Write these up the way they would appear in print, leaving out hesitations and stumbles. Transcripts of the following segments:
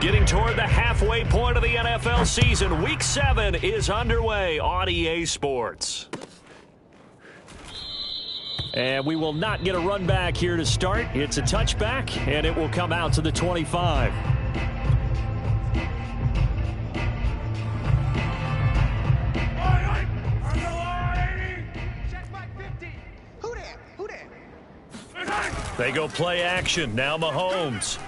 Getting toward the halfway point of the NFL season. Week 7 is underway on EA Sports. And we will not get a run back here to start. It's a touchback, and it will come out to the 25. They go play action. Now Mahomes.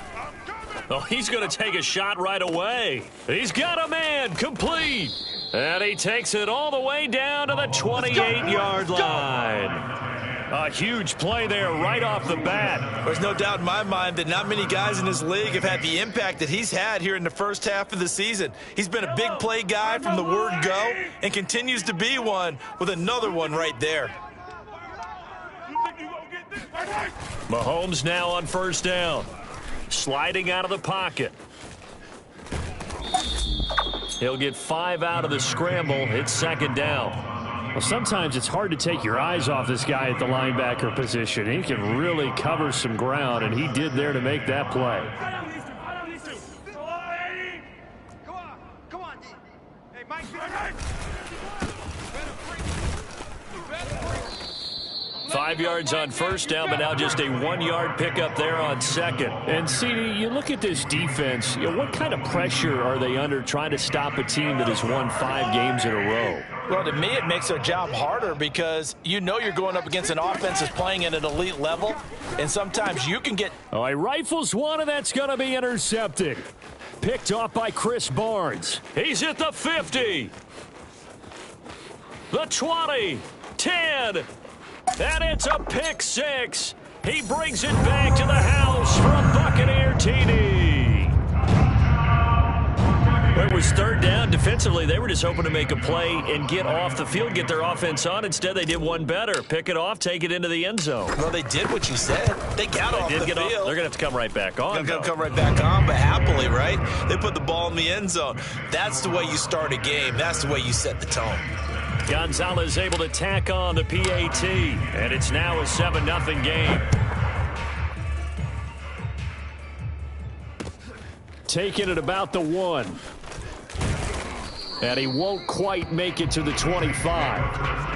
Oh, he's going to take a shot right away. He's got a man. Complete. And he takes it all the way down to the 28-yard line. A huge play there right off the bat. There's no doubt in my mind that not many guys in this league have had the impact that he's had here in the first half of the season. He's been a big play guy from the word go and continues to be one with another one right there. Mahomes now on first down. Sliding out of the pocket. He'll get 5 out of the scramble. It's second down. Well, sometimes it's hard to take your eyes off this guy at the linebacker position. He can really cover some ground, and he did there to make that play. Come on. Hey, Mike. 5 yards on first down, but now just a 1-yard pickup there on second. And, CD, you look at this defense, what kind of pressure are they under trying to stop a team that has won 5 games in a row? Well, to me, it makes their job harder because you know you're going up against an offense that's playing at an elite level, and sometimes you can get... Oh, he rifles one, and that's going to be intercepted. Picked off by Chris Barnes. He's at the 50. The 20. 10. And it's a pick 6. He brings it back to the house for a Buccaneer TD. It was third down. Defensively, they were just hoping to make a play and get off the field, get their offense on. Instead, they did one better. Pick it off, take it into the end zone. Well, they did what you said. They got off the field. They're going to have to come right back on. They're going to come right back on, but happily, right? They put the ball in the end zone. That's the way you start a game. That's the way you set the tone. Gonzalez able to tack on the PAT, and it's now a 7-0 game. Taking it about the 1. And he won't quite make it to the 25.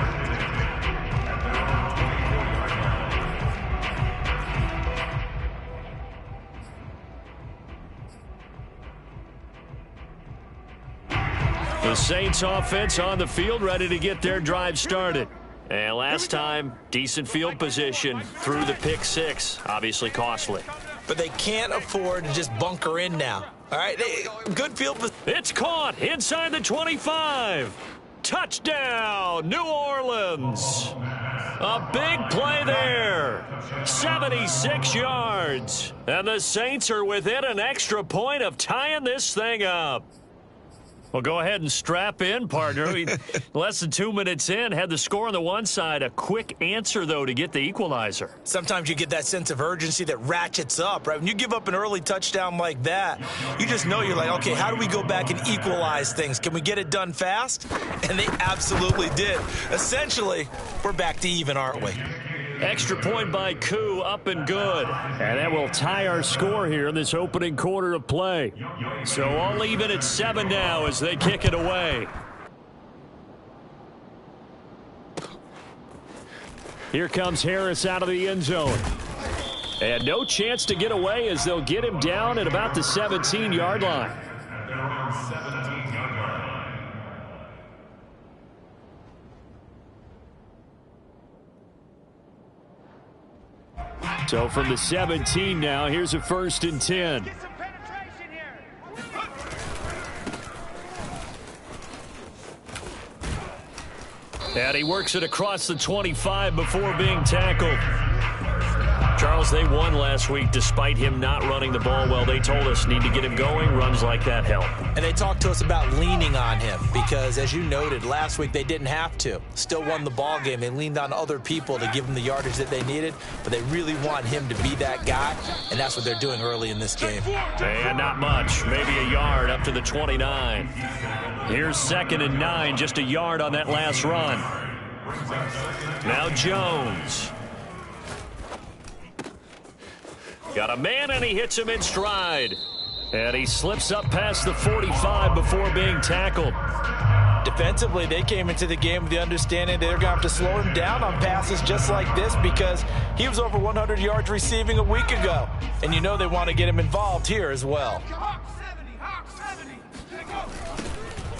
The Saints offense on the field, ready to get their drive started. And last time, decent field position through the pick 6. Obviously costly. But they can't afford to just bunker in now. All right, good field position. It's caught inside the 25. Touchdown, New Orleans. A big play there. 76 yards. And the Saints are within an extra point of tying this thing up. Well, go ahead and strap in, partner. Less than 2 minutes in, had the score on the one side. A quick answer, though, to get the equalizer. Sometimes you get that sense of urgency that ratchets up, right? When you give up an early touchdown like that, you just know you're like, okay, how do we go back and equalize things? Can we get it done fast? And they absolutely did. Essentially, we're back to even, aren't we? Extra point by Koo, up and good. And that will tie our score here in this opening quarter of play. So all even at 7 now as they kick it away. Here comes Harris out of the end zone. And no chance to get away as they'll get him down at about the 17-yard line. So from the 17 now, here's a 1st and 10. And he works it across the 25 before being tackled. Charles, they won last week despite him not running the ball well. They told us need to get him going. Runs like that help. And they talked to us about leaning on him because, as you noted, last week they didn't have to. Still won the ball game. They leaned on other people to give them the yardage that they needed, but they really want him to be that guy, and that's what they're doing early in this game. And not much. Maybe a yard up to the 29. Here's 2nd and 9, just a yard on that last run. Now Jones. Got a man, and he hits him in stride. And he slips up past the 45 before being tackled. Defensively, they came into the game with the understanding they're going to have to slow him down on passes just like this because he was over 100 yards receiving a week ago. And you know they want to get him involved here as well.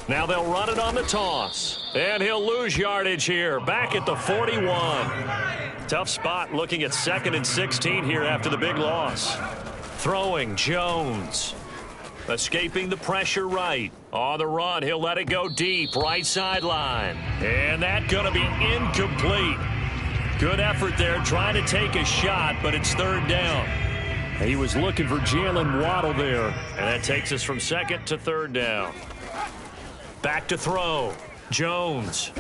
Now they'll run it on the toss. And he'll lose yardage here, back at the 41. Tough spot looking at 2nd and 16 here after the big loss. Throwing Jones. Escaping the pressure right. On the run, he'll let it go deep, right sideline. And that's going to be incomplete. Good effort there, trying to take a shot, but it's 3rd down. He was looking for Jalen Waddle there. And that takes us from 2nd to 3rd down. Back to throw. Jones.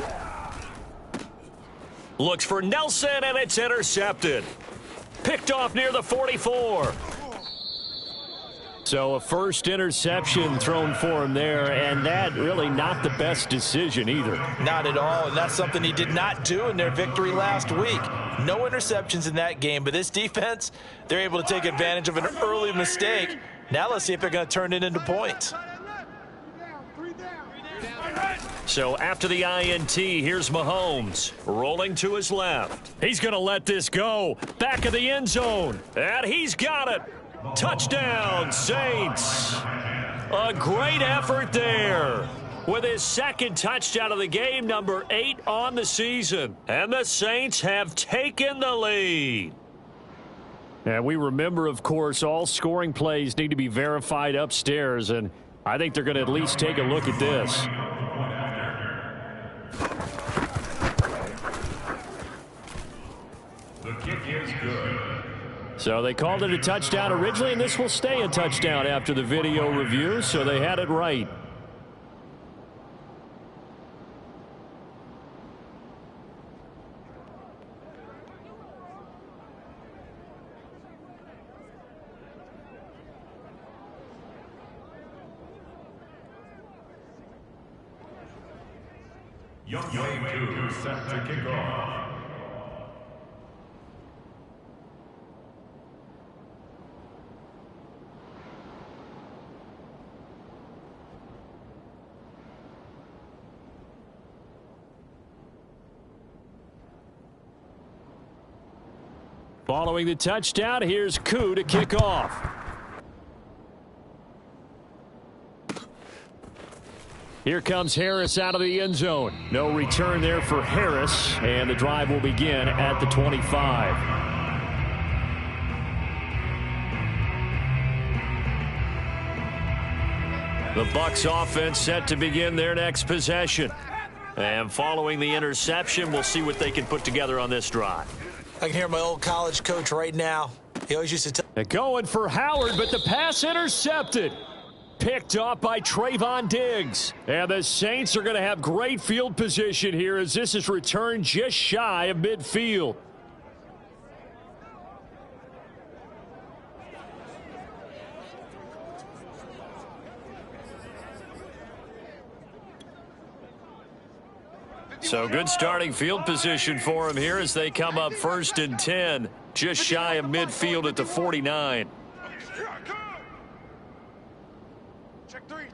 Looks for Nelson, and it's intercepted. Picked off near the 44. So a first interception thrown for him there, and that really not the best decision either. Not at all, and that's something he did not do in their victory last week. No interceptions in that game, but this defense, they're able to take advantage of an early mistake. Now let's see if they're going to turn it into points. So after the INT, here's Mahomes rolling to his left. He's going to let this go. Back of the end zone. And he's got it. Touchdown, Saints. A great effort there. With his 2nd touchdown of the game, number 8 on the season. And the Saints have taken the lead. And we remember, of course, all scoring plays need to be verified upstairs, and I think they're going to at least take a look at this. The kick is good. So they called it a touchdown originally, and this will stay a touchdown after the video review, so they had it right. Young two set to kick off. Following the touchdown, here's Koo to kick off. Here comes Harris out of the end zone. No return there for Harris, and the drive will begin at the 25. The Bucs offense set to begin their next possession. And following the interception, we'll see what they can put together on this drive. I can hear my old college coach right now. He always used to tell They're going for Howard, but the pass intercepted. Picked off by Trayvon Diggs. And the Saints are going to have great field position here as this is returned just shy of midfield. So good starting field position for him here as they come up 1st and 10, just shy of midfield at the 49. Check three.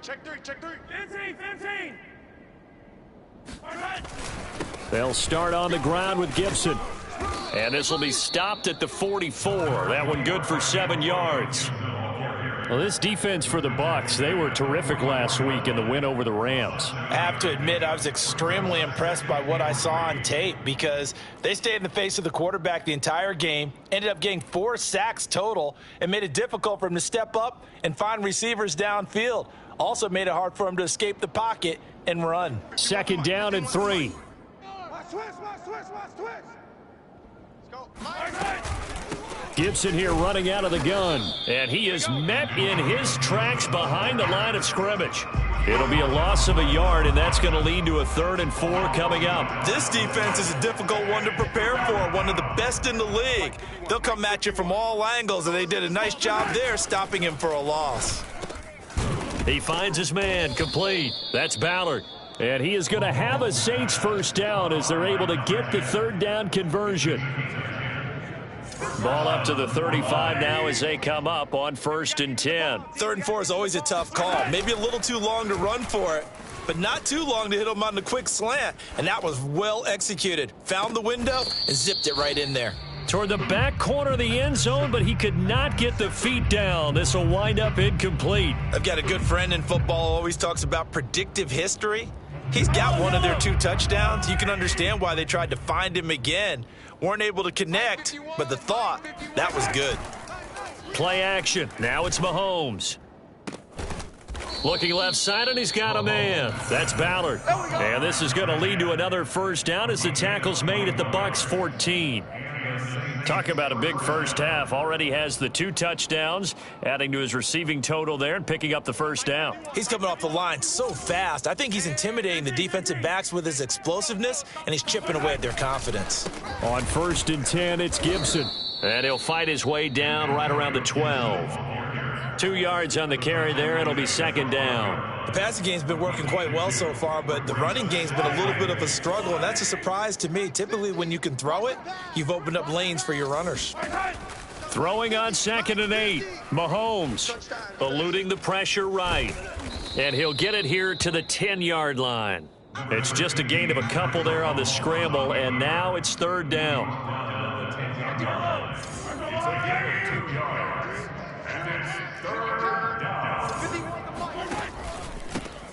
15. They'll start on the ground with Gibson. And this will be stopped at the 44. That one good for 7 yards. Well, this defense for the Bucs, they were terrific last week in the win over the Rams. I have to admit, I was extremely impressed by what I saw on tape because they stayed in the face of the quarterback the entire game, ended up getting 4 sacks total, and made it difficult for him to step up and find receivers downfield. Also made it hard for him to escape the pocket and run. 2nd down and 3. Watch twist. Let's go. Gibson here running out of the gun. And he is met in his tracks behind the line of scrimmage. It'll be a loss of a yard, and that's going to lead to a 3rd and 4 coming up. This defense is a difficult one to prepare for, one of the best in the league. They'll come at you from all angles, and they did a nice job there stopping him for a loss. He finds his man, complete. That's Ballard. And he is going to have a Saints 1st down as they're able to get the 3rd down conversion. Ball up to the 35 now as they come up on 1st and 10. 3rd and 4 is always a tough call. Maybe a little too long to run for it, but not too long to hit him on the quick slant. And that was well executed. Found the window and zipped it right in there. Toward the back corner of the end zone, but he could not get the feet down. This will wind up incomplete. I've got a good friend in football who always talks about predictive history. He's got one of their 2 touchdowns. You can understand why they tried to find him again. Weren't able to connect, but the thought, that was good. Play action. Now it's Mahomes. Looking left side, and he's got a man. That's Ballard. And this is going to lead to another first down as the tackle's made at the Bucs 14. Talk about a big first half. Already has the 2 touchdowns, adding to his receiving total there and picking up the first down. He's coming off the line so fast. I think he's intimidating the defensive backs with his explosiveness, and he's chipping away at their confidence. On 1st and 10, it's Gibson. And he'll fight his way down right around the 12. 2 yards on the carry there. It'll be 2nd down. The passing game's been working quite well so far, but the running game's been a little bit of a struggle, and that's a surprise to me. Typically, when you can throw it, you've opened up lanes for your runners. Throwing on 2nd and 8. Mahomes eluding the pressure right. And he'll get it here to the 10-yard line. It's just a gain of a couple there on the scramble, and now it's 3rd down. It's a gain of 2 yards. And it's 3rd down.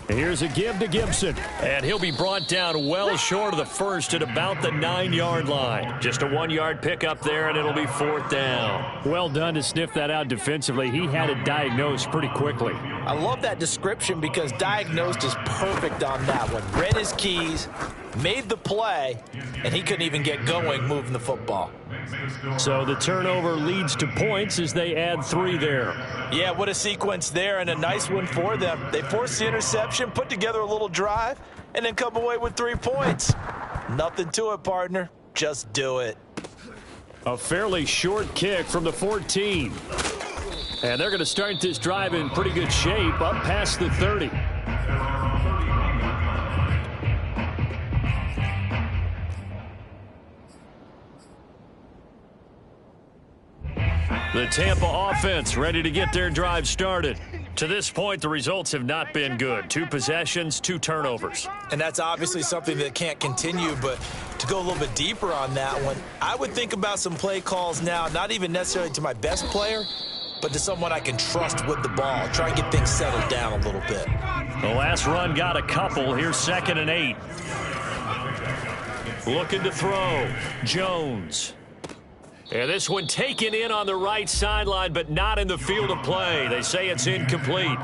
Here's a give to Gibson. And he'll be brought down well short of the first at about the 9-yard line. Just a 1-yard pickup there, and it'll be 4th down. Well done to sniff that out defensively. He had it diagnosed pretty quickly. I love that description because diagnosed is perfect on that one. Read his keys, made the play, and he couldn't even get going moving the football. So the turnover leads to points as they add 3 there. Yeah, what a sequence there, and a nice one for them. They forced the interception, put together a little drive, and then come away with 3 points. Nothing to it, partner. Just do it. A fairly short kick from the 14. And they're going to start this drive in pretty good shape up past the 30. The Tampa offense ready to get their drive started. To this point, the results have not been good. 2 possessions, 2 turnovers. And that's obviously something that can't continue, but to go a little bit deeper on that one, I would think about some play calls now, not even necessarily to my best player, but to someone I can trust with the ball. Try and get things settled down a little bit. The last run got a couple. Here's 2nd and 8. Looking to throw. Jones. And this one taken in on the right sideline, but not in the field of play. They say it's incomplete.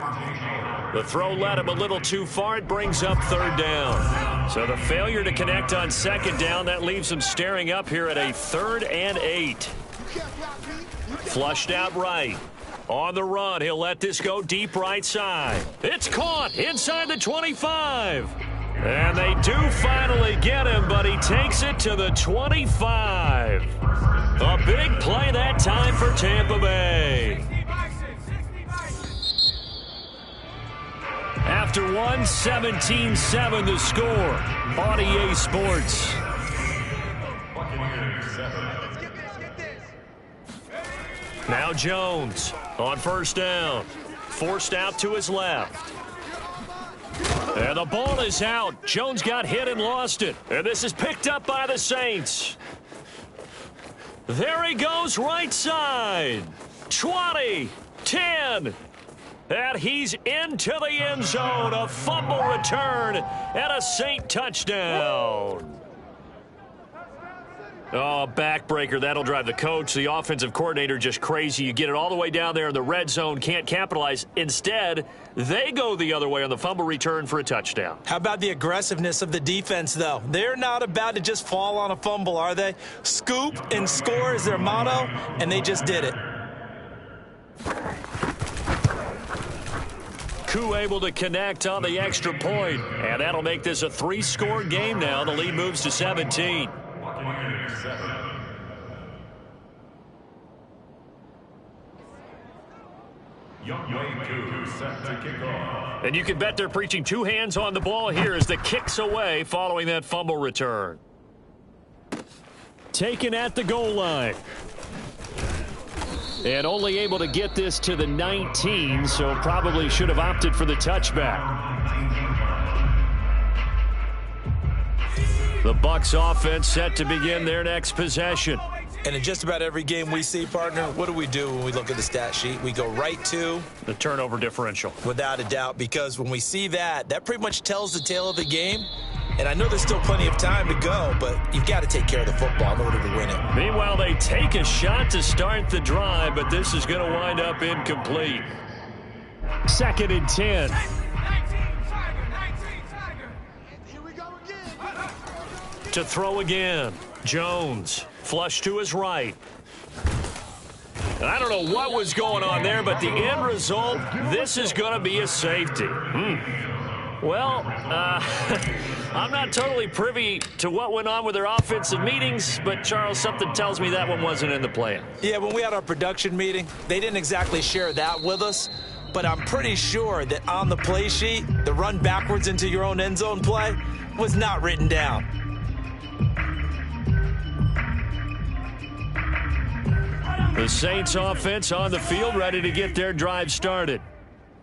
The throw led him a little too far. It brings up 3rd down. So the failure to connect on 2nd down, that leaves him staring up here at a 3rd and 8. Flushed out right. On the run, he'll let this go deep right side. It's caught inside the 25. And they do finally get him, but he takes it to the 25. A big play that time for Tampa Bay. After one, 17-7 the score on EA Sports. Now Jones on 1st down. Forced out to his left. And the ball is out. Jones got hit and lost it. And this is picked up by the Saints. There he goes right side. 20, 10. And he's into the end zone. A fumble return and a Saint touchdown. Oh, backbreaker. That'll drive the coach, the offensive coordinator, just crazy. You get it all the way down there in the red zone, can't capitalize. Instead, they go the other way on the fumble return for a touchdown. How about the aggressiveness of the defense, though? They're not about to just fall on a fumble, are they? Scoop and score is their motto, and they just did it. Koo able to connect on the extra point, and that'll make this a 3-score game now. The lead moves to 17. And you can bet they're preaching 2 hands on the ball here as the kick's away following that fumble return. Taken at the goal line. And only able to get this to the 19, so probably should have opted for the touchback. The Bucs offense set to begin their next possession. And in just about every game we see, partner, what do we do when we look at the stat sheet? We go right to the turnover differential. Without a doubt, because when we see that pretty much tells the tale of the game. And I know there's still plenty of time to go, but you've got to take care of the football in order to win it. Meanwhile, they take a shot to start the drive, but this is going to wind up incomplete. 2nd and 10. Here we go again. To throw again. Jones, flush to his right. And I don't know what was going on there, but the end result, this is going to be a safety. Well, I'm not totally privy to what went on with their offensive meetings, but, Charles, something tells me that one wasn't in the plan. Yeah, when we had our production meeting, they didn't exactly share that with us, but I'm pretty sure that on the play sheet, the run backwards into your own end zone play was not written down. The Saints offense on the field, ready to get their drive started.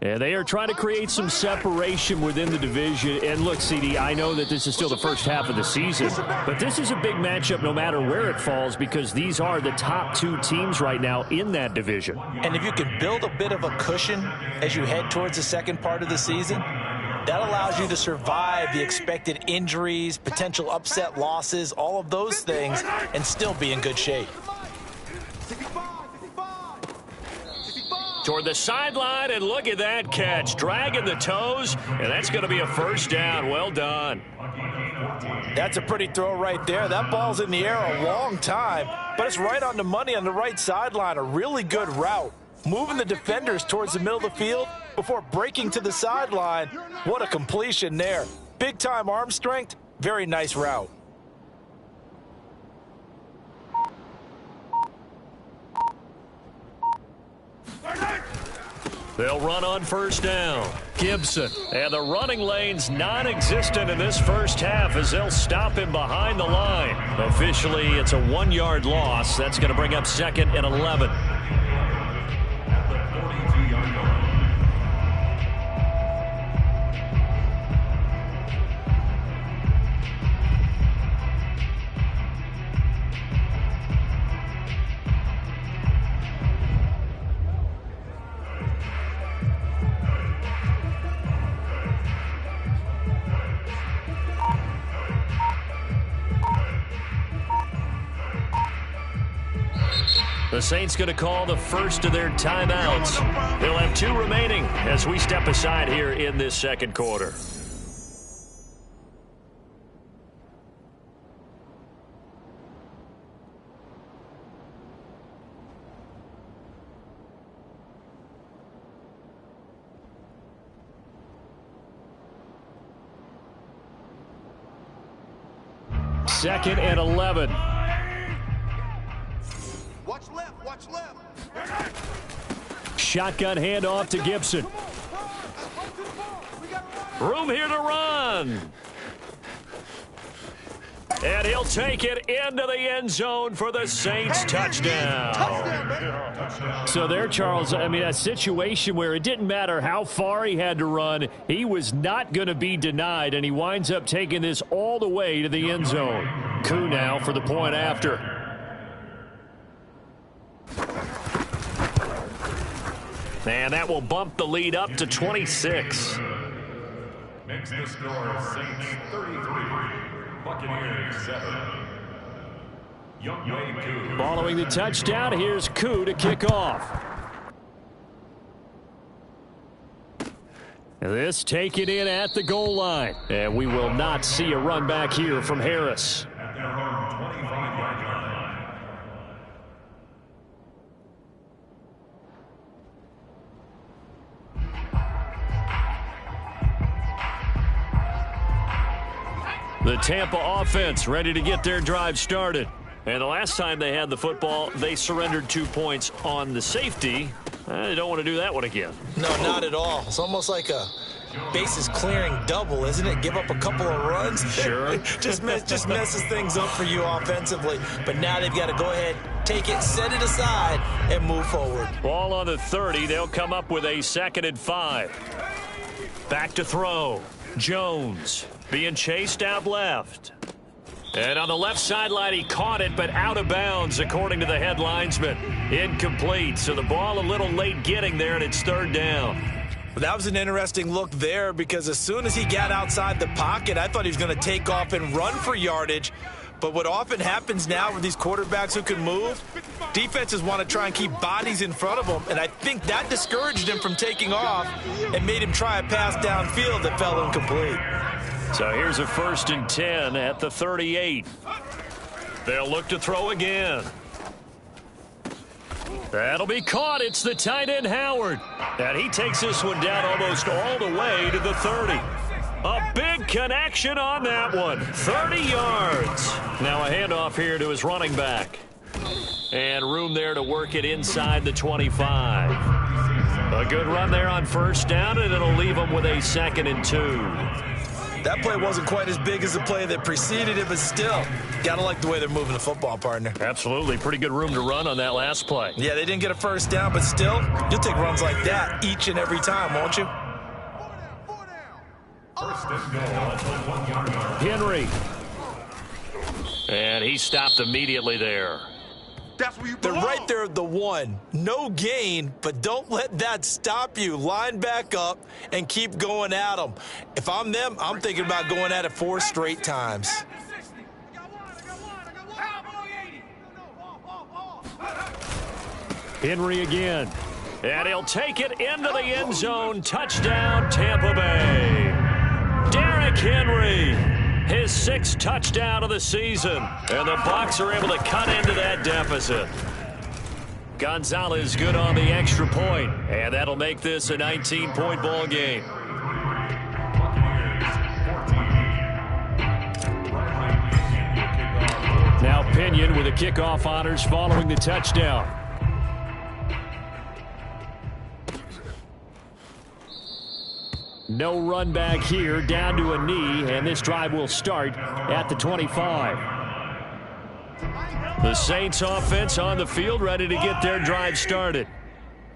And they are trying to create some separation within the division. And look, CD, I know that this is still the first half of the season, but this is a big matchup no matter where it falls, because these are the top 2 teams right now in that division. And if you can build a bit of a cushion as you head towards the second part of the season, that allows you to survive the expected injuries, potential upset losses, all of those things, and still be in good shape. Toward the sideline, and look at that catch. Dragging the toes, and that's going to be a first down. Well done. That's a pretty throw right there. That ball's in the air a long time, but it's right on the money on the right sideline. A really good route. Moving the defenders towards the middle of the field before breaking to the sideline. What a completion there. Big-time arm strength. Very nice route. They'll run on first down. Gibson. And the running lane's non-existent in this first half as they'll stop him behind the line. Officially, it's a 1-yard loss. That's going to bring up 2nd and 11. The Saints going to call the first of their timeouts. They'll have 2 remaining as we step aside here in this second quarter. Second and 11. Watch left, watch left. Shotgun handoff to Gibson. Room here to run. And he'll take it into the end zone for the Saints touchdown. So there, Charles, I mean, a situation where it didn't matter how far he had to run, he was not going to be denied, and he winds up taking this all the way to the end zone. Koo now for the point after. And that will bump the lead up to 26. Makes the score Saints 33, Buccaneers 7. Youngway Koo. Following the touchdown, here's Koo to kick off. This taken in at the goal line. And we will not see a run back here from Harris. At their own 25-yard line. The Tampa offense ready to get their drive started. And the last time they had the football, they surrendered 2 points on the safety. They don't want to do that one again. No, not at all. It's almost like a bases clearing double, isn't it? Give up a couple of runs. Sure. just messes things up for you offensively. But now they've got to go ahead, take it, set it aside, and move forward. Ball on the 30. They'll come up with a 2nd and 5. Back to throw. Jones being chased out left. And on the left sideline, he caught it, but out of bounds, according to the head linesman. Incomplete. So the ball a little late getting there, and it's 3rd down. Well, that was an interesting look there because as soon as he got outside the pocket, I thought he was going to take off and run for yardage. But what often happens now with these quarterbacks who can move, defenses want to try and keep bodies in front of them, and I think that discouraged him from taking off and made him try a pass downfield that fell incomplete. So here's a 1st and 10 at the 38. They'll look to throw again. That'll be caught. It's the tight end, Howard. And he takes this one down almost all the way to the 30. A big connection on that one. 30 yards. Now a handoff here to his running back. And room there to work it inside the 25. A good run there on 1st down, and it'll leave him with a 2nd and 2. That play wasn't quite as big as the play that preceded it, but still, gotta like the way they're moving the football, partner. Absolutely. Pretty good room to run on that last play. Yeah, they didn't get a 1st down, but still, you'll take runs like that each and every time, won't you? 1st and goal. 1 yard line. Henry. And he stopped immediately there. That's where you They're belong. right there at the 1. No gain, but don't let that stop you. Line back up and keep going at them. If I'm them, I'm thinking about going at it 4 straight times. Henry again. And he'll take it into the end zone. Touchdown, Tampa Bay. Derrick Henry, his 6th touchdown of the season. And the Bucs are able to cut into that deficit. Gonzalez good on the extra point, and that'll make this a 19-point ball game. Now Pinion with the kickoff honors following the touchdown. No run back here, down to a knee, and this drive will start at the 25. The Saints offense on the field, ready to get their drive started.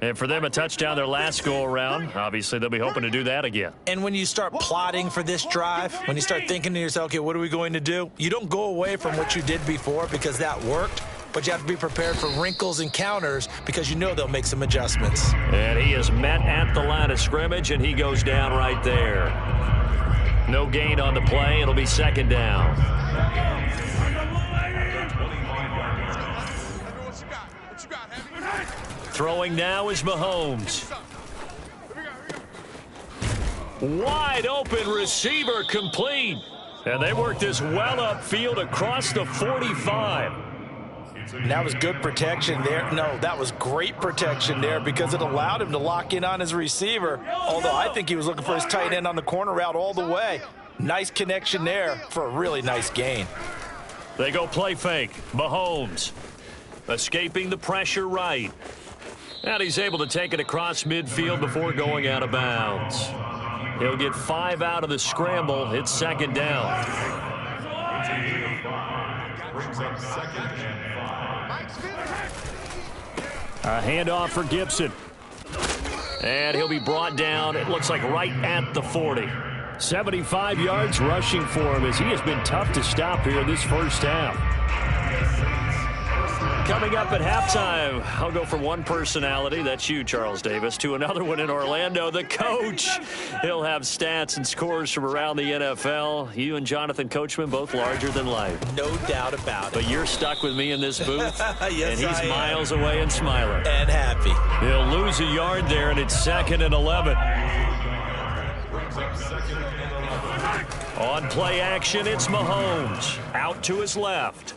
And for them, a touchdown their last go-around. Obviously, they'll be hoping to do that again. And when you start plotting for this drive, when you start thinking to yourself, okay, what are we going to do? You don't go away from what you did before because that worked, but you have to be prepared for wrinkles and counters because you know they'll make some adjustments. And he is met at the line of scrimmage, and he goes down right there. No gain on the play. It'll be 2nd down. Throwing now is Mahomes. Wide open receiver complete. And they work this well upfield across the 45. And that was good protection there. No, that was great protection there because it allowed him to lock in on his receiver. Although I think he was looking for his tight end on the corner route all the way. Nice connection there for a really nice gain. They go play fake. Mahomes escaping the pressure right. And he's able to take it across midfield before going out of bounds. He'll get 5 out of the scramble. It's 2nd down. Brings up 2nd and 5. A handoff for Gibson. And he'll be brought down, it looks like right at the 40. 75 yards rushing for him as he has been tough to stop here in this 1st half. Coming up at halftime, I'll go from one personality, that's you, Charles Davis, to another one in Orlando, the coach. He'll have stats and scores from around the NFL. You and Jonathan Coachman, both larger than life. No doubt about it. But you're stuck with me in this booth, Yes, and he's I am. miles away and smiling. And happy. He'll lose a yard there, and it's 2nd and 11. Brings up 2nd and 11. On play action, it's Mahomes. Out to his left.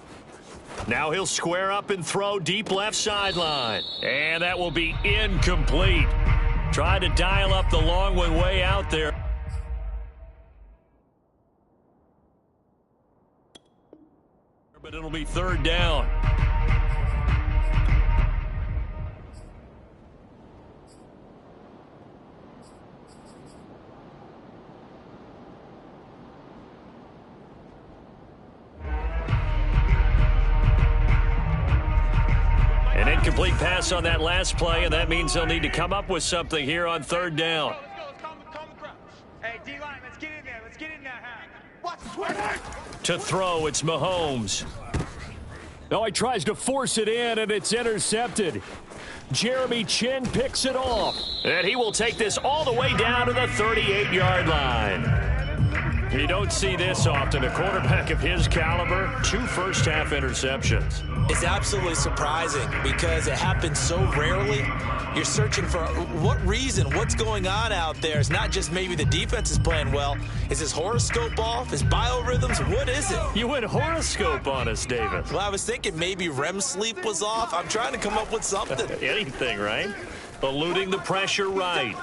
Now he'll square up and throw deep left sideline. And that will be incomplete. Tried to dial up the long one way out there. But it'll be 3rd down. incomplete pass on that last play, and that means they'll need to come up with something here on third down. Hey, D-line, let's get in there. Let's get in there. To throw, it's Mahomes. Oh, he tries to force it in, and it's intercepted. Jeremy Chin picks it off. And he will take this all the way down to the 38-yard line. You don't see this often. A quarterback of his caliber, 2 first-half interceptions. It's absolutely surprising because it happens so rarely. You're searching for what reason, what's going on out there. It's not just maybe the defense is playing well. Is his horoscope off? His biorhythms? What is it? You went horoscope on us, David. Well, I was thinking maybe REM sleep was off. I'm trying to come up with something. Anything, right? Eluding the pressure right.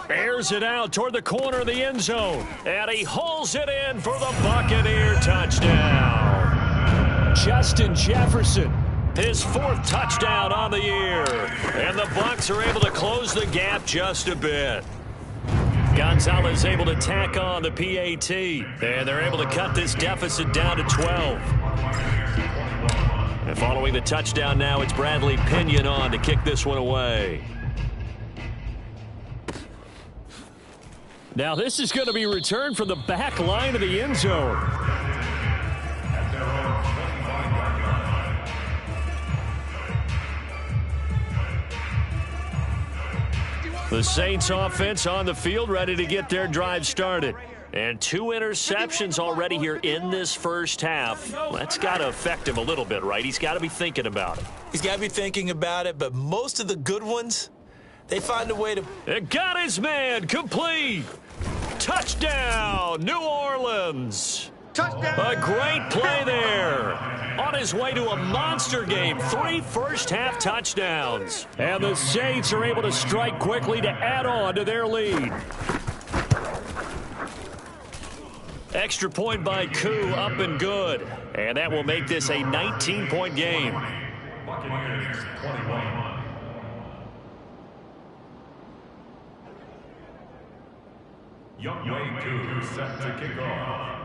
Airs it out toward the corner of the end zone. And he hauls it in for the Buccaneer touchdown. Justin Jefferson. His 4th touchdown on the year. And the Bucs are able to close the gap just a bit. Gonzalez able to tack on the PAT. And they're able to cut this deficit down to 12. And following the touchdown now, it's Bradley Pinion on to kick this one away. Now this is going to be returned from the back line of the end zone. The Saints offense on the field, ready to get their drive started. And 2 interceptions already here in this first half. That's got to affect him a little bit, right? He's got to be thinking about it. He's got to be thinking about it, but most of the good ones, they find a way to... It got his man complete. Touchdown, New Orleans. Touchdown. A great play there. On his way to a monster game, 3 first-half touchdowns. And the Saints are able to strike quickly to add on to their lead. Extra point by Koo, up and good. And that will make this a 19-point game. Buccaneers 21. Young Wei Koo set to kick off.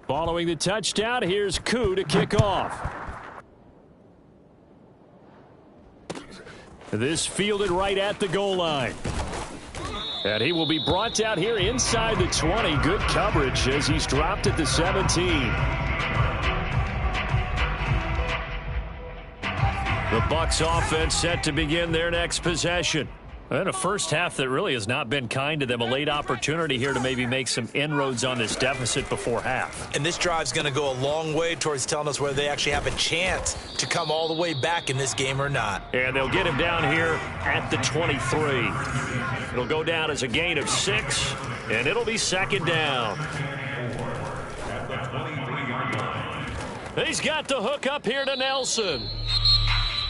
Following the touchdown, here's Koo to kick off. This fielded right at the goal line. And he will be brought down here inside the 20. Good coverage as he's dropped at the 17. The Bucs offense set to begin their next possession. And a first half that really has not been kind to them. A late opportunity here to maybe make some inroads on this deficit before half. And this drive's going to go a long way towards telling us whether they actually have a chance to come all the way back in this game or not. And they'll get him down here at the 23. It'll go down as a gain of 6, and it'll be second down. He's got the hook up here to Nelson.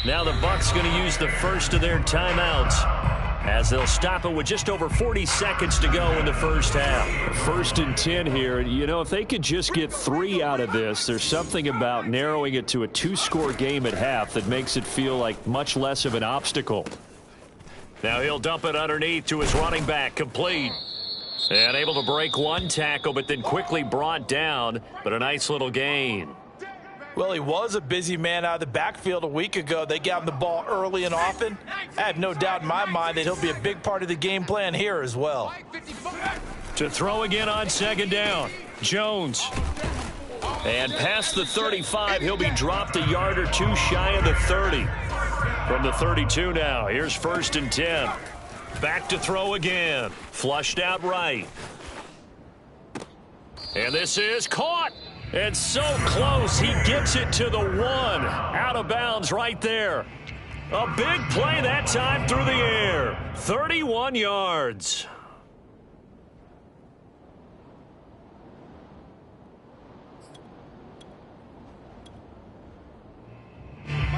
Now the Bucs going to use the first of their timeouts, as they'll stop it with just over 40 seconds to go in the first half. 1st and 10 here. You know, if they could just get 3 out of this, there's something about narrowing it to a 2-score game at half that makes it feel like much less of an obstacle. Now he'll dump it underneath to his running back, complete. And able to break 1 tackle, but then quickly brought down, but a nice little gain. Well, he was a busy man out of the backfield a week ago. They got him the ball early and often. I have no doubt in my mind that he'll be a big part of the game plan here as well. To throw again on second down, Jones. And past the 35, he'll be dropped a yard or 2 shy of the 30. From the 32 now, here's 1st and 10. Back to throw again. Flushed out right. And this is caught. And so close, he gets it to the 1. Out of bounds right there. A big play that time through the air. 31 yards.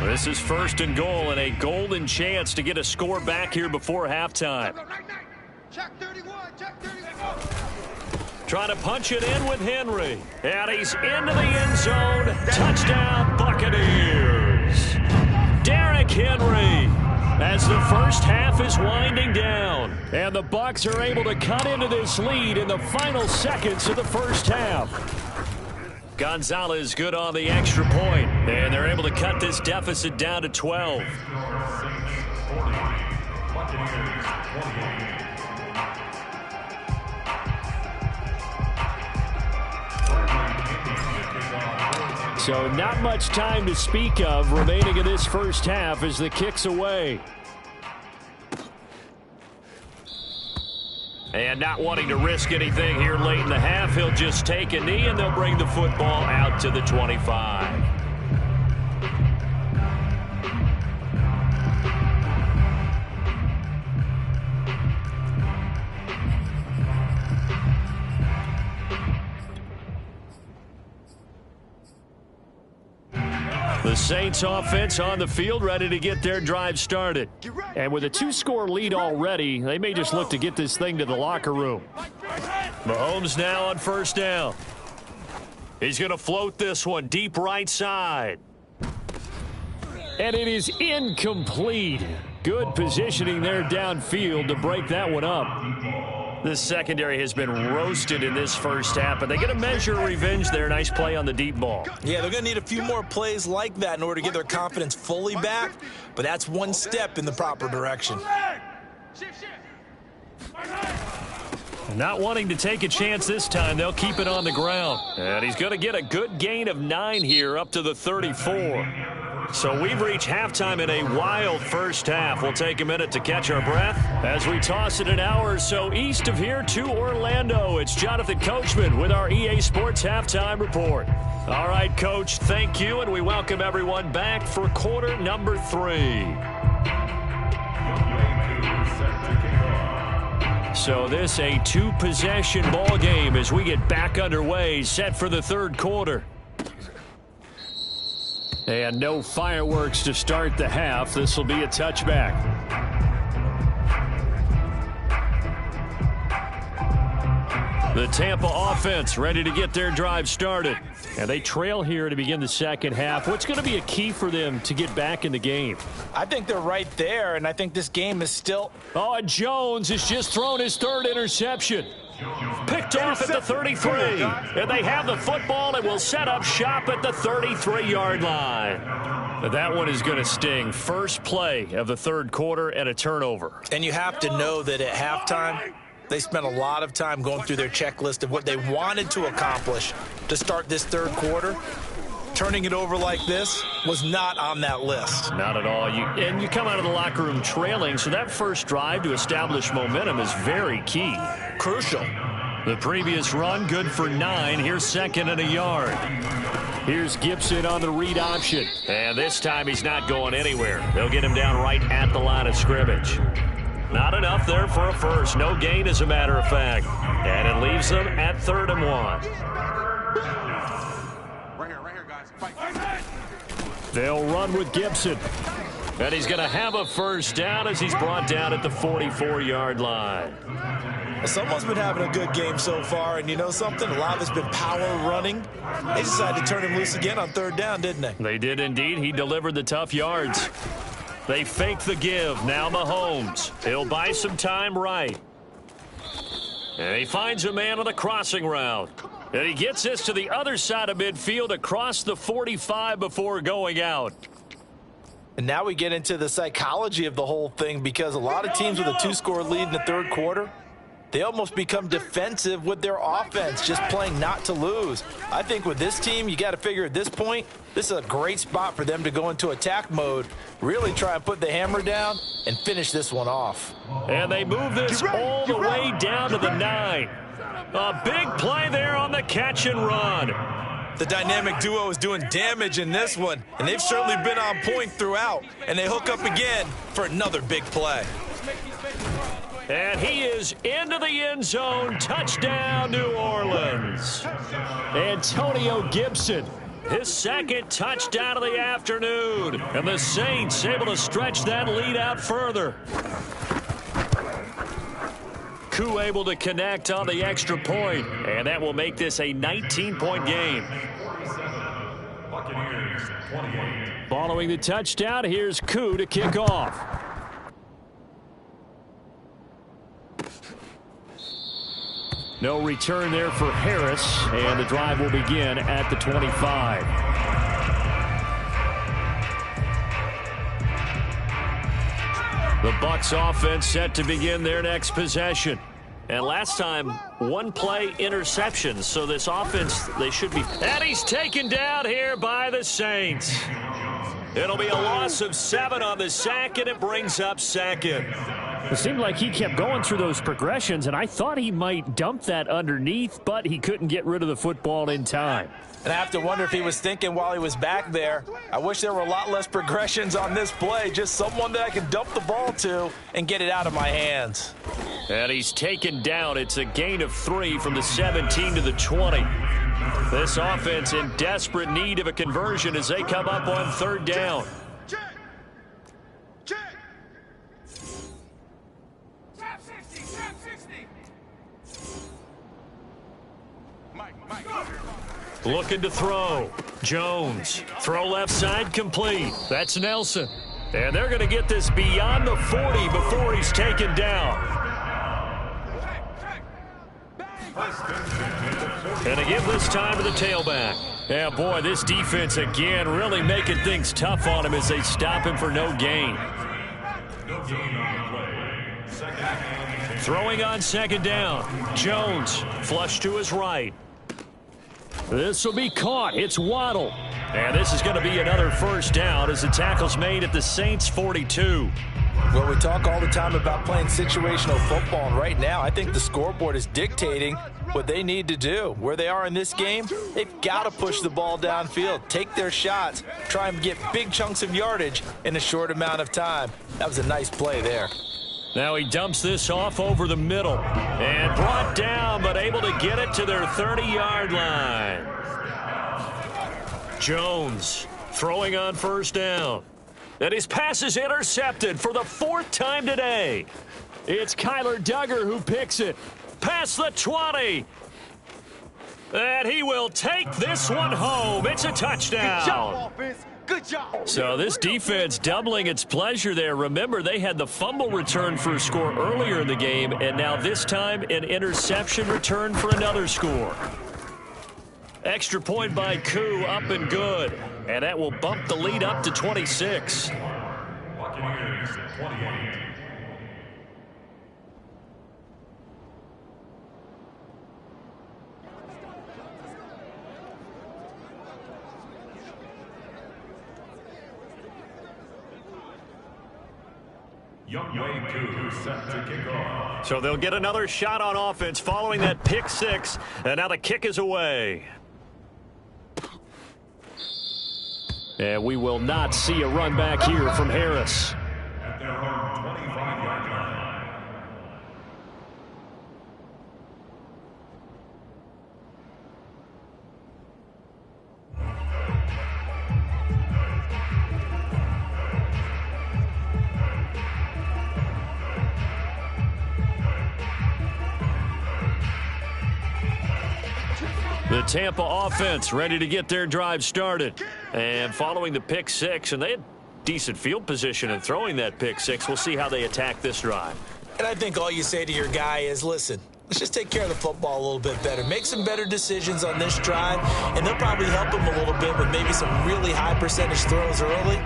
This is 1st and goal, and a golden chance to get a score back here before halftime. Check 31, check 31. Trying to punch it in with Henry. And he's into the end zone. Touchdown, Buccaneers. Derrick Henry, as the first half is winding down. And the Bucs are able to cut into this lead in the final seconds of the first half. Gonzalez good on the extra point, and they're able to cut this deficit down to 12. So not much time to speak of remaining in this first half as the kick's away. And not wanting to risk anything here late in the half, he'll just take a knee and they'll bring the football out to the 25. The Saints offense on the field ready to get their drive started. And with a 2-score lead already, they may just look to get this thing to the locker room. Mahomes now on first down. He's going to float this one deep right side. And it is incomplete. Good positioning there downfield to break that one up. This secondary has been roasted in this first half, but they get a measure of revenge there. Nice play on the deep ball. Yeah, they're going to need a few more plays like that in order to get their confidence fully back, but that's one step in the proper direction. Not wanting to take a chance this time, they'll keep it on the ground. And he's going to get a good gain of 9 here up to the 34. So we've reached halftime in a wild first half. We'll take a minute to catch our breath as we toss it an hour or so east of here to Orlando. It's Jonathan Coachman with our EA Sports Halftime Report. All right, Coach, thank you, and we welcome everyone back for quarter number 3. So this a 2-possession ball game as we get back underway, set for the third quarter. And no fireworks to start the half. This will be a touchback. The Tampa offense ready to get their drive started. And they trail here to begin the second half. What's going to be a key for them to get back in the game? I think they're right there, and I think this game is still... Oh, and Jones has just thrown his 3rd interception. Picked off at the 33. And they have the football and will set up shop at the 33-yard line. That one is going to sting. First play of the third quarter and a turnover. And you have to know that at halftime, they spent a lot of time going through their checklist of what they wanted to accomplish to start this third quarter. Turning it over like this was not on that list. Not at all. You come out of the locker room trailing, so that first drive to establish momentum is very key. Crucial. The previous run, good for 9. Here's 2nd and a yard. Here's Gibson on the read option. And this time he's not going anywhere. They'll get him down right at the line of scrimmage. Not enough there for a first. No gain, as a matter of fact. And it leaves them at 3rd and 1. They'll run with Gibson. And he's going to have a first down as he's brought down at the 44-yard line. Someone's been having a good game so far, and you know something? A lot of it's been power running. They decided to turn him loose again on 3rd down, didn't they? They did indeed. He delivered the tough yards. They fake the give. Now Mahomes. He'll buy some time right. And he finds a man on the crossing route. And he gets this to the other side of midfield across the 45 before going out. And now we get into the psychology of the whole thing, because a lot of teams with a 2-score lead in the third quarter, they almost become defensive with their offense, just playing not to lose. I think with this team, you got to figure at this point, this is a great spot for them to go into attack mode, really try and put the hammer down and finish this one off. And they move this all the way down to the 9. A big play there on the catch and run. The dynamic duo is doing damage in this one, and they've certainly been on point throughout. And they hook up again for another big play. And he is into the end zone. Touchdown, New Orleans. Antonio Gibson. His 2nd touchdown of the afternoon. And the Saints able to stretch that lead out further. Koo able to connect on the extra point, and that will make this a 19-point game. Following the touchdown, here's Koo to kick off. No return there for Harris, and the drive will begin at the 25. The Bucs offense set to begin their next possession. And last time, one play interceptions. So this offense, they should be. And he's taken down here by the Saints. It'll be a loss of 7 on the sack, and it brings up second. It seemed like he kept going through those progressions, and I thought he might dump that underneath, but he couldn't get rid of the football in time. And I have to wonder if he was thinking while he was back there, I wish there were a lot less progressions on this play, just someone that I could dump the ball to and get it out of my hands. And he's taken down. It's a gain of 3 from the 17 to the 20. This offense in desperate need of a conversion as they come up on 3rd down. Check. Check. Looking to throw. Jones. Throw left side complete. That's Nelson. And they're going to get this beyond the 40 before he's taken down. And again this time to the tailback. Yeah, boy, this defense again really making things tough on him as they stop him for no gain. Throwing on 2nd down. Jones flush to his right. This will be caught. It's Waddle. And this is going to be another 1st down as the tackle's made at the Saints' 42. Well, we talk all the time about playing situational football, and right now I think the scoreboard is dictating what they need to do. Where they are in this game, they've got to push the ball downfield, take their shots, try and get big chunks of yardage in a short amount of time. That was a nice play there. Now he dumps this off over the middle and brought down, but able to get it to their 30-yard line. Jones throwing on 1st down. And his pass is intercepted for the 4th time today. It's Kyler Duggar who picks it. Past the 20. And he will take this one home. It's a touchdown. Good job, offense. Good job. So this defense doubling its pleasure there. Remember, they had the fumble return for a score earlier in the game, and now this time an interception return for another score. Extra point by Koo, up and good. And that will bump the lead up to 26. Buccaneers 28. Youngway Koo set to kick off. So they'll get another shot on offense following that pick 6. And now the kick is away. And we will not see a run back here from Harris. At their own 25-yard line. The Tampa offense ready to get their drive started. And following the pick 6, and they had decent field position in throwing that pick 6. We'll see how they attack this drive. And I think all you say to your guy is, listen, let's just take care of the football a little bit better. Make some better decisions on this drive, and they'll probably help him a little bit with maybe some really high percentage throws early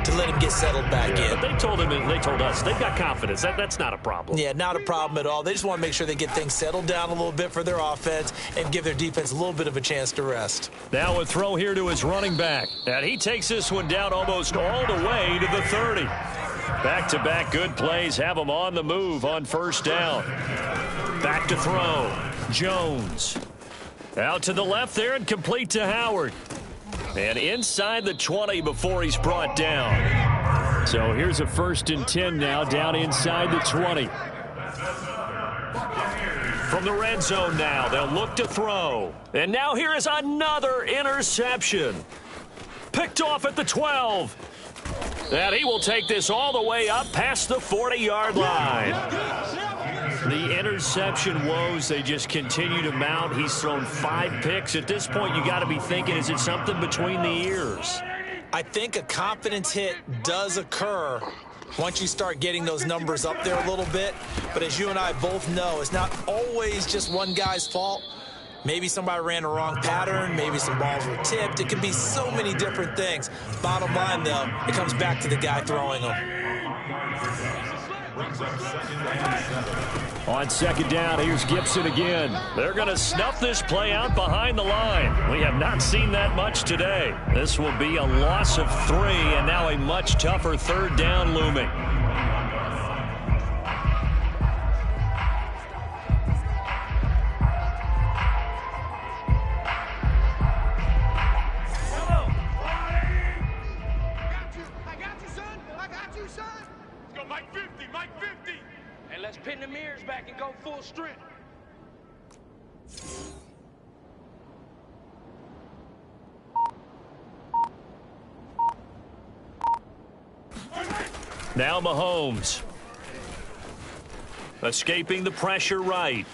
to let him get settled back in. But they told him, and they told us, they've got confidence. That's not a problem. Yeah, not a problem at all. They just want to make sure they get things settled down a little bit for their offense and give their defense a little bit of a chance to rest. Now a throw here to his running back. And he takes this one down almost all the way to the 30. Back-to-back good plays have him on the move on 1st down. Back to throw. Jones. Out to the left there and complete to Howard. And inside the 20 before he's brought down. So here's a 1st and 10 now down inside the 20. From the red zone now, they'll look to throw. And now here is another interception. Picked off at the 12. And he will take this all the way up past the 40-yard line. The interception woes, they just continue to mount. He's thrown 5 picks. At this point, you got to be thinking, is it something between the ears? I think a confidence hit does occur once you start getting those numbers up there a little bit. But as you and I both know, it's not always just one guy's fault. Maybe somebody ran the wrong pattern. Maybe some balls were tipped. It can be so many different things. Bottom line, though, it comes back to the guy throwing them. On second down, here's Gibson again. They're going to snuff this play out behind the line. We have not seen that much today. This will be a loss of 3, and now a much tougher third down looming. Let's pin the mirrors back and go full strength. Now Mahomes. Escaping the pressure right.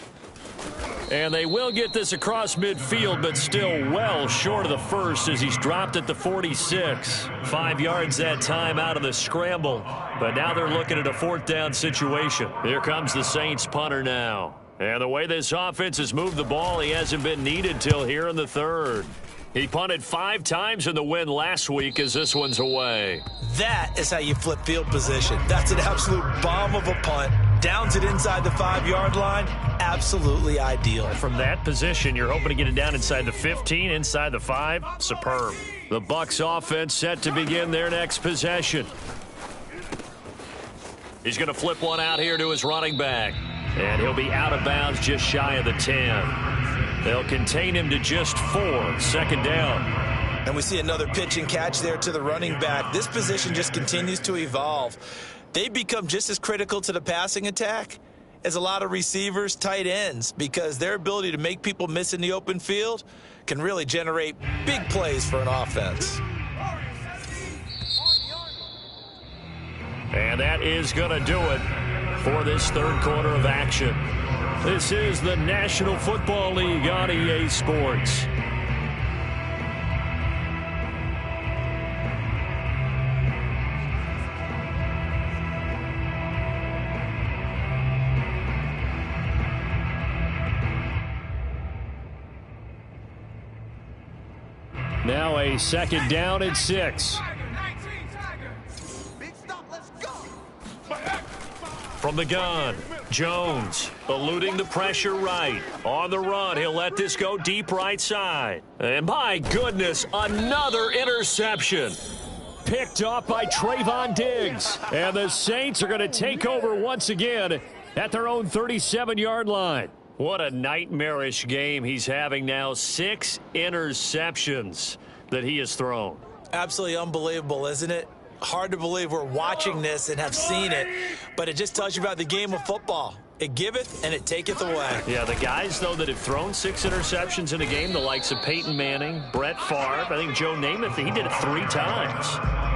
And they will get this across midfield, but still well short of the first as he's dropped at the 46. 5 yards that time out of the scramble. But now they're looking at a fourth down situation. Here comes the Saints punter now. And the way this offense has moved the ball, he hasn't been needed till here in the third. He punted 5 times in the win last week as this one's away. That is how you flip field position. That's an absolute bomb of a punt. Downs it inside the 5-yard line. Absolutely ideal. From that position, you're hoping to get it down inside the 15, inside the 5. Superb. The Bucs offense set to begin their next possession. He's going to flip one out here to his running back. And he'll be out of bounds just shy of the 10. They'll contain him to just 4. Second down. And we see another pitch and catch there to the running back. This position just continues to evolve. They become just as critical to the passing attack as a lot of receivers, tight ends, because their ability to make people miss in the open field can really generate big plays for an offense. And that is going to do it for this third quarter of action. This is the National Football League on EA Sports. Now a second down and 6. From the gun, Jones eluding the pressure right. On the run, he'll let this go deep right side. And my goodness, another interception. Picked off by Trayvon Diggs. And the Saints are going to take over once again at their own 37-yard line. What a nightmarish game he's having now. 6 interceptions that he has thrown. Absolutely unbelievable, isn't it? Hard to believe we're watching this and have seen it, but it just tells you about the game of football. It giveth and it taketh away. Yeah, the guys, though, that have thrown 6 interceptions in a game, the likes of Peyton Manning, Brett Favre, I think Joe Namath, he did it 3 times.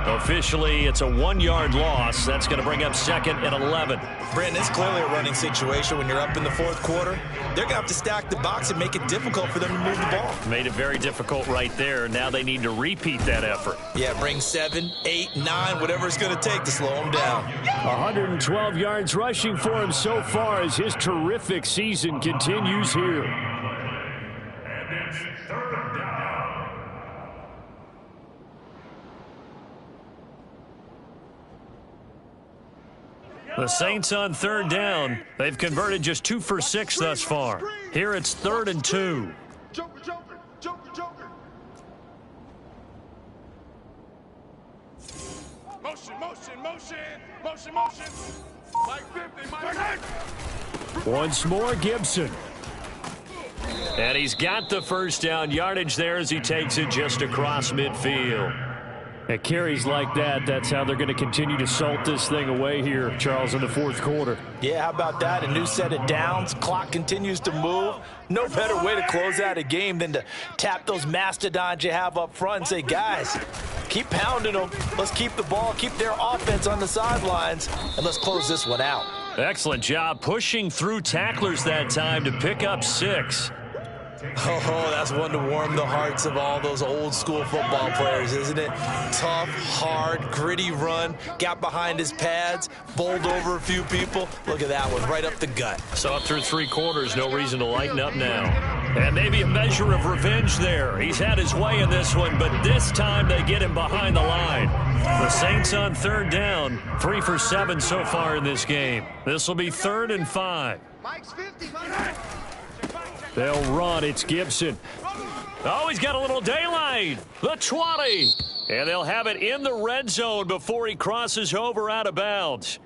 Officially, it's a 1-yard loss. That's going to bring up second and 11. Brandon, it's clearly a running situation when you're up in the fourth quarter. They're going to have to stack the box and make it difficult for them to move the ball. Made it very difficult right there. Now they need to repeat that effort. Yeah, bring 7, 8, 9, whatever it's going to take to slow them down. 112 yards rushing for him so far as his terrific season continues here. And it's third down. The Saints on third down. They've converted just 2 for 6 thus far. Here it's 3rd and 2. Joker, Joker, Joker, Joker. Motion, motion, motion, motion, motion. Mike 50, Mike 50. Once more, Gibson. And he's got the first down yardage there as he takes it just across midfield. At carries like that, that's how they're going to continue to salt this thing away here, Charles, in the fourth quarter. Yeah, how about that? A new set of downs. Clock continues to move. No better way to close out a game than to tap those mastodons you have up front and say, guys, keep pounding them. Let's keep the ball, keep their offense on the sidelines, and let's close this one out. Excellent job pushing through tacklers that time to pick up 6. Oh, that's one to warm the hearts of all those old school football players, isn't it? Tough, hard, gritty run, got behind his pads, bowled over a few people. Look at that one, right up the gut. So through 3 quarters, no reason to lighten up now. And maybe a measure of revenge there. He's had his way in this one, but this time they get him behind the line. The Saints on 3rd down, 3 for 7 so far in this game. This will be 3rd and 5. Mike's 50. They'll run. It's Gibson. Oh, he's got a little daylight. The 20. And they'll have it in the red zone before he crosses over out of bounds.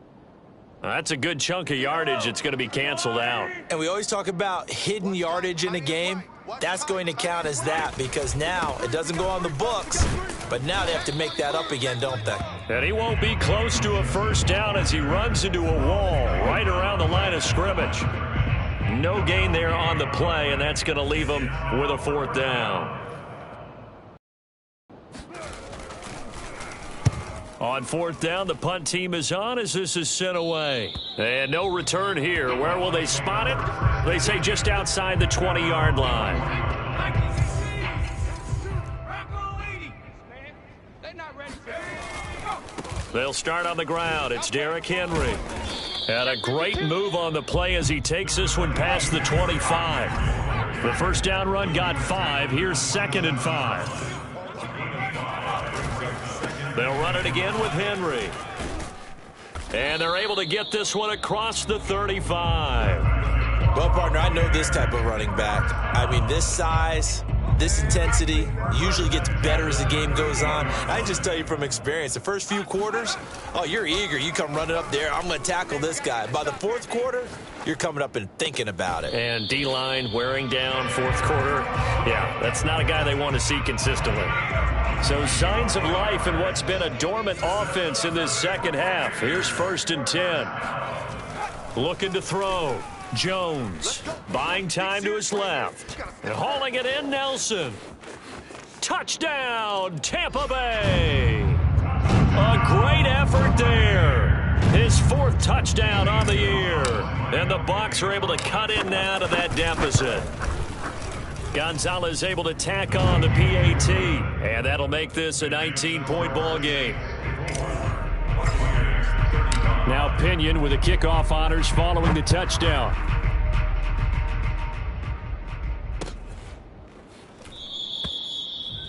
That's a good chunk of yardage. It's going to be canceled out. And we always talk about hidden yardage in a game. That's going to count as that because now it doesn't go on the books, but now they have to make that up again, don't they? And he won't be close to a first down as he runs into a wall right around the line of scrimmage. No gain there on the play, and that's going to leave him with a 4th down. On 4th down, the punt team is on as this is sent away. And no return here. Where will they spot it? They say just outside the 20-yard line. They'll start on the ground. It's Derrick Henry. And a great move on the play as he takes this one past the 25. The first down run got 5. Here's 2nd and 5. They'll run it again with Henry. And they're able to get this one across the 35. Well, partner, I know this type of running back. I mean, this size, this intensity usually gets better as the game goes on. I can just tell you from experience, the first few quarters, oh, you're eager. You come running up there, I'm going to tackle this guy. By the 4th quarter, you're coming up and thinking about it. And D-line wearing down 4th quarter. Yeah, that's not a guy they want to see consistently. So signs of life in what's been a dormant offense in this second half. Here's 1st and 10. Looking to throw. Jones buying time to his left. And hauling it in, Nelson. Touchdown, Tampa Bay. A great effort there. His 4th touchdown on the year. And the Bucs are able to cut in now to that deficit. Gonzalez able to tack on the PAT, and that'll make this a 19-point ball game. Now Pinion with the kickoff honors following the touchdown.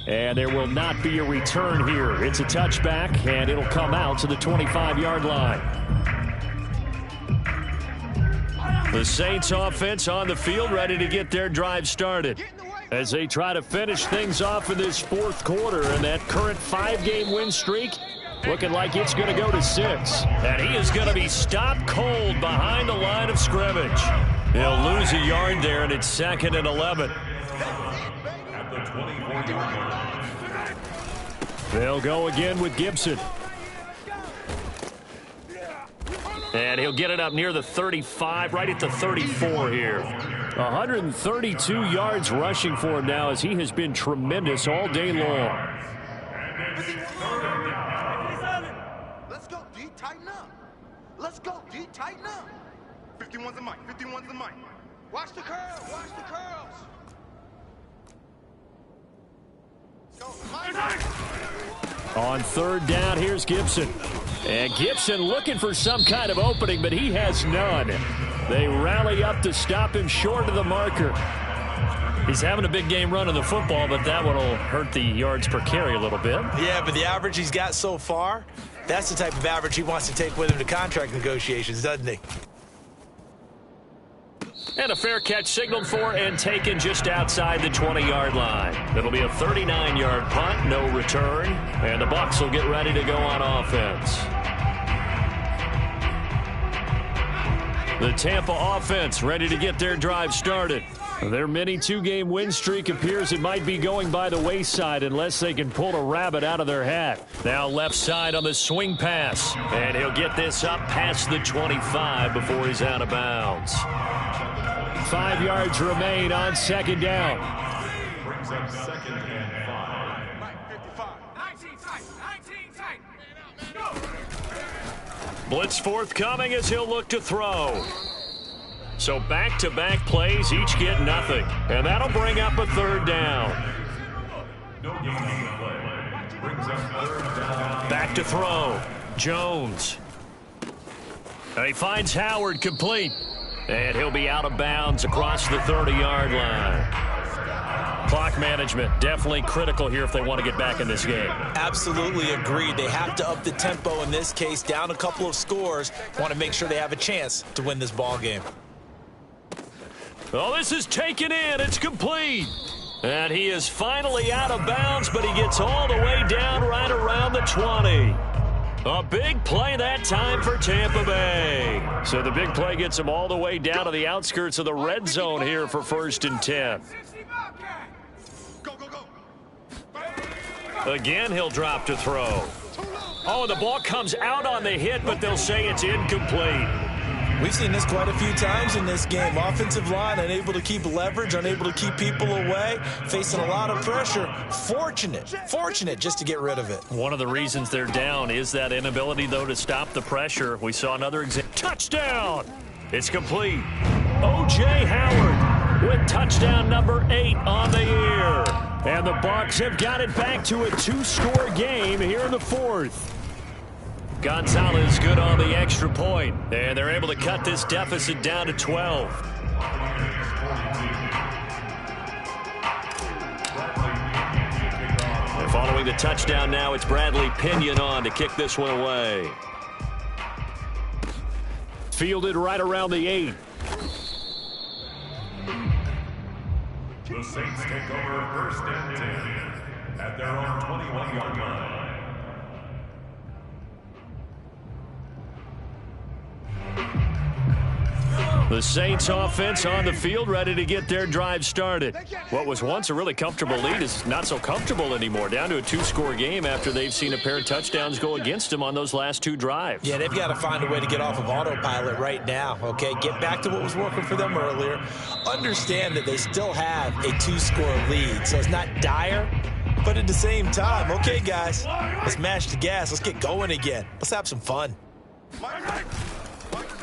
And there will not be a return here. It's a touchback, and it'll come out to the 25-yard line. The Saints offense on the field ready to get their drive started as they try to finish things off in this 4th quarter, and that current 5-game win streak looking like it's going to go to 6. And he is going to be stopped cold behind the line of scrimmage. He'll lose a yard there, and it's 2nd and 11. At the 24-yard line. They'll go again with Gibson. And he'll get it up near the 35, right at the 34 here. 132 yards rushing for him now as he has been tremendous all day long. Let's go, D. Tighten up. Let's go, D. Tighten up. 51's the mic. 51's the mic. Watch the curls. Watch the curls. Go, On 3rd down, here's Gibson. And Gibson looking for some kind of opening, but he has none. They rally up to stop him short of the marker. He's having a big game running the football, but that one will hurt the yards per carry a little bit. Yeah, but the average he's got so far, that's the type of average he wants to take with him to contract negotiations, doesn't he? And a fair catch signaled for and taken just outside the 20-yard line. It'll be a 39-yard punt, no return, and the Bucs will get ready to go on offense. The Tampa offense ready to get their drive started. Their mini 2-game win streak appears it might be going by the wayside unless they can pull a rabbit out of their hat. Now left side on the swing pass, and he'll get this up past the 25 before he's out of bounds. 5 yards remain on 2nd down. Brings up 2nd and 5. Mike, 55. 19 tight. 19 tight. Go. Blitz forthcoming as he'll look to throw. So back-to-back plays, each get nothing. And that'll bring up a third down. Back to throw. Jones. He finds Howard complete. And he'll be out of bounds across the 30-yard line. Clock management, definitely critical here if they want to get back in this game. Absolutely agreed. They have to up the tempo in this case, down a couple of scores. Want to make sure they have a chance to win this ball game. Oh, this is taken in. It's complete. And he is finally out of bounds, but he gets all the way down right around the 20. A big play that time for Tampa Bay. So the big play gets him all the way down to the outskirts of the red zone here for 1st and 10. Again, he'll drop to throw. Oh, and the ball comes out on the hit, but they'll say it's incomplete. We've seen this quite a few times in this game. Offensive line unable to keep leverage, unable to keep people away, facing a lot of pressure. Fortunate just to get rid of it. One of the reasons they're down is that inability, though, to stop the pressure. We saw another example. Touchdown! It's complete. O.J. Howard with touchdown number 8 on the year. And the Bucs have got it back to a 2-score game here in the 4th. Gonzalez good on the extra point, and they're able to cut this deficit down to 12. And following the touchdown now, it's Bradley Pinion on to kick this one away. Fielded right around the 8. The Saints take over 1st and 10 at their own 21-yard line. The Saints offense on the field, ready to get their drive started. What was once a really comfortable lead is not so comfortable anymore. Down to a 2-score game after they've seen a pair of touchdowns go against them on those last 2 drives. Yeah, they've got to find a way to get off of autopilot right now, okay? Get back to what was working for them earlier. Understand that they still have a 2-score lead, so it's not dire, but at the same time, okay, guys, let's mash the gas. Let's get going again. Let's have some fun.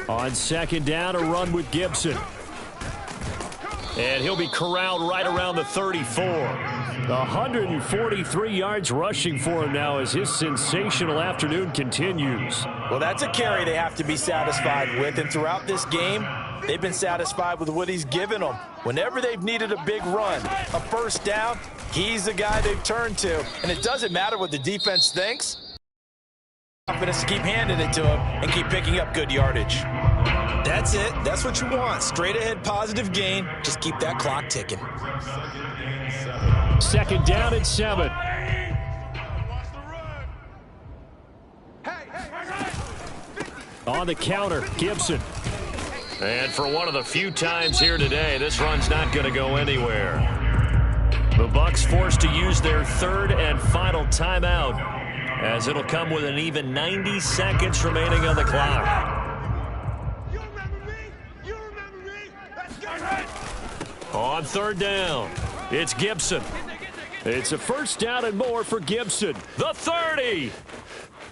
On 2nd down, a run with Gibson. And he'll be corralled right around the 34. 143 yards rushing for him now as his sensational afternoon continues. Well, that's a carry they have to be satisfied with, and throughout this game, they've been satisfied with what he's given them. Whenever they've needed a big run, a first down, he's the guy they've turned to. And it doesn't matter what the defense thinks. Confidence to keep handing it to him and keep picking up good yardage. That's it. That's what you want. Straight ahead positive gain. Just keep that clock ticking. 2nd down and 7. On the counter, Gibson. And for one of the few times here today, this run's not going to go anywhere. The Bucs forced to use their 3rd and final timeout, as it'll come with an even 90 seconds remaining on the clock. You remember me? You remember me? Let's go. On 3rd down, it's Gibson. It's a first down and more for Gibson. The 30,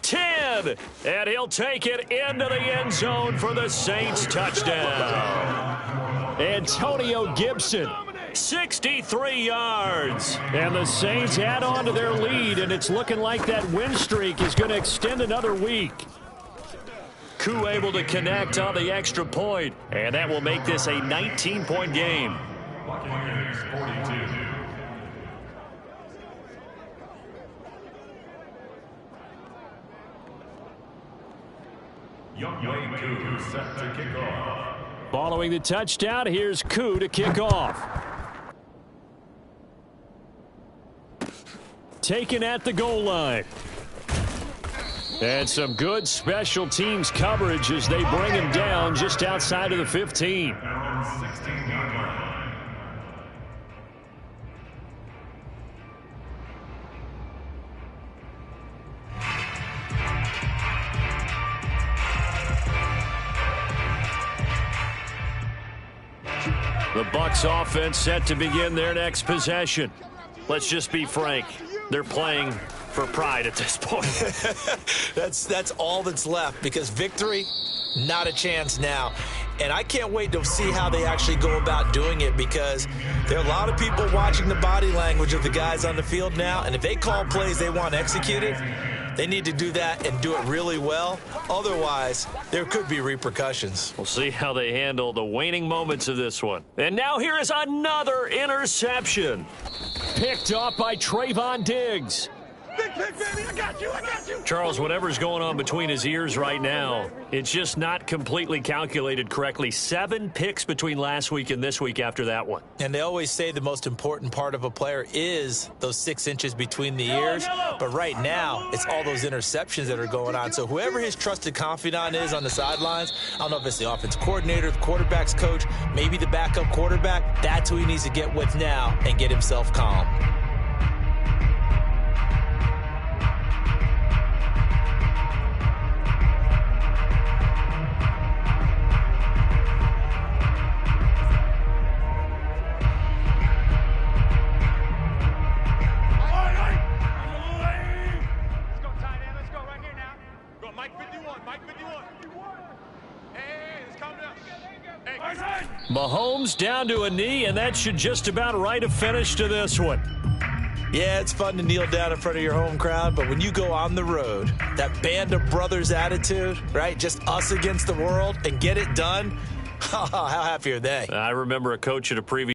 10, and he'll take it into the end zone for the Saints touchdown. Antonio Gibson. 63 yards. And the Saints add on to their lead, and it's looking like that win streak is going to extend another week. Koo able to connect on the extra point, and that will make this a 19-point game. Buccaneers 42. Young Koo set to kick off. Following the touchdown, here's Koo to kick off. Taken at the goal line. And some good special teams coverage as they bring him down just outside of the 15. The Bucs offense set to begin their next possession. Let's just be frank. They're playing for pride at this point. That's all that's left, because victory, not a chance now. And I can't wait to see how they actually go about doing it, because there are a lot of people watching the body language of the guys on the field now, and if they call plays they want executed, they need to do that and do it really well. Otherwise, there could be repercussions. We'll see how they handle the waning moments of this one. And now here is another interception. Picked off by Trayvon Diggs. Big pick, baby. I got you. I got you. Charles, whatever's going on between his ears right now, it's just not completely calculated correctly. 7 picks between last week and this week after that one. And they always say the most important part of a player is those 6 inches between the ears. But right now, it's all those interceptions that are going on. So whoever his trusted confidant is on the sidelines, I don't know if it's the offense coordinator, the quarterback's coach, maybe the backup quarterback, that's who he needs to get with now and get himself calm. Mahomes down to a knee, and that should just about write a finish to this one. Yeah, it's fun to kneel down in front of your home crowd, but when you go on the road, that band of brothers attitude, right, just us against the world, and get it done, how happy are they? I remember a coach at a previous